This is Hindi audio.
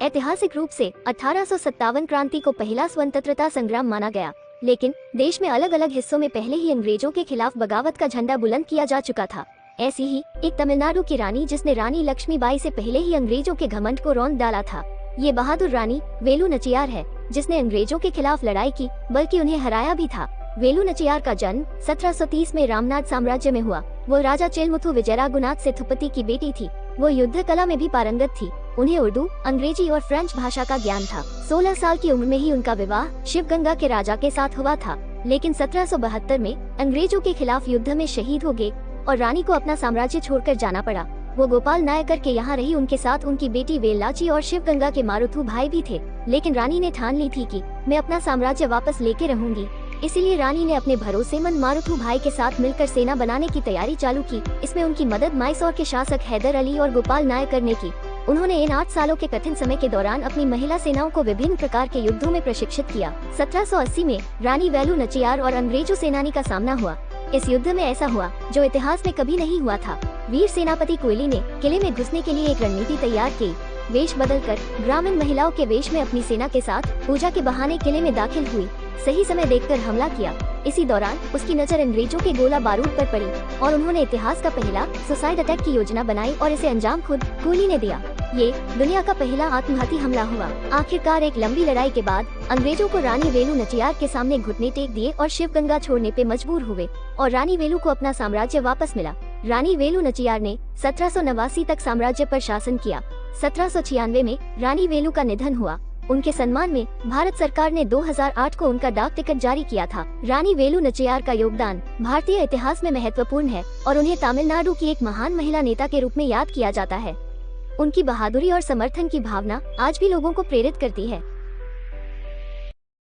ऐतिहासिक रूप से 1857 क्रांति को पहला स्वतंत्रता संग्राम माना गया, लेकिन देश में अलग अलग हिस्सों में पहले ही अंग्रेजों के खिलाफ बगावत का झंडा बुलंद किया जा चुका था। ऐसी ही एक तमिलनाडु की रानी जिसने रानी लक्ष्मीबाई से पहले ही अंग्रेजों के घमंड को रौंद डाला था। ये बहादुर रानी वेलु नाचियार है, जिसने अंग्रेजों के खिलाफ लड़ाई की, बल्कि उन्हें हराया भी था। वेलु नाचियार का जन्म 1730 में रामनाथ साम्राज्य में हुआ। वो राजा चेलमुथु विजयराघुनाथ सेठुपति की बेटी थी। वो युद्ध कला में भी पारंगत थी। उन्हें उर्दू, अंग्रेजी और फ्रेंच भाषा का ज्ञान था। 16 साल की उम्र में ही उनका विवाह शिवगंगा के राजा के साथ हुआ था, लेकिन 1772 में अंग्रेजों के खिलाफ युद्ध में शहीद हो गए और रानी को अपना साम्राज्य छोड़कर जाना पड़ा। वो गोपाल नायकर के यहाँ रही। उनके साथ उनकी बेटी वेलाची और शिवगंगा के मारुथु भाई भी थे, लेकिन रानी ने ठान ली थी कि मैं अपना साम्राज्य वापस लेके रहूंगी। इसीलिए रानी ने अपने भरोसेमंद मारुथु भाई के साथ मिलकर सेना बनाने की तैयारी चालू की। इसमें उनकी मदद मैसूर के शासक हैदर अली और गोपाल नायकर ने की। उन्होंने इन 8 सालों के कठिन समय के दौरान अपनी महिला सेनाओं को विभिन्न प्रकार के युद्धों में प्रशिक्षित किया। 1780 में रानी वेलु नाचियार और अंग्रेजों सेनानी का सामना हुआ। इस युद्ध में ऐसा हुआ जो इतिहास में कभी नहीं हुआ था। वीर सेनापति कोयली ने किले में घुसने के लिए एक रणनीति तैयार की। वेश बदलकर ग्रामीण महिलाओं के वेश में अपनी सेना के साथ पूजा के बहाने किले में दाखिल हुई। सही समय देखकर हमला किया। इसी दौरान उसकी नजर अंग्रेजों के गोला बारूद पर पड़ी और उन्होंने इतिहास का पहला सुसाइड अटैक की योजना बनाई और इसे अंजाम खुद कोयली ने दिया। ये दुनिया का पहला आत्मघाती हमला हुआ। आखिरकार एक लंबी लड़ाई के बाद अंग्रेजों को रानी वेलु नाचियार के सामने घुटने टेक दिए और शिवगंगा छोड़ने पे मजबूर हुए और रानी वेलु को अपना साम्राज्य वापस मिला। रानी वेलु नाचियार ने 1789 तक साम्राज्य पर शासन किया। 1796 में रानी वेलु का निधन हुआ। उनके सम्मान में भारत सरकार ने 2008 को उनका डाक टिकट जारी किया था। रानी वेलु नाचियार का योगदान भारतीय इतिहास में महत्वपूर्ण है और उन्हें तमिलनाडु की एक महान महिला नेता के रूप में याद किया जाता है। उनकी बहादुरी और समर्थन की भावना आज भी लोगों को प्रेरित करती है।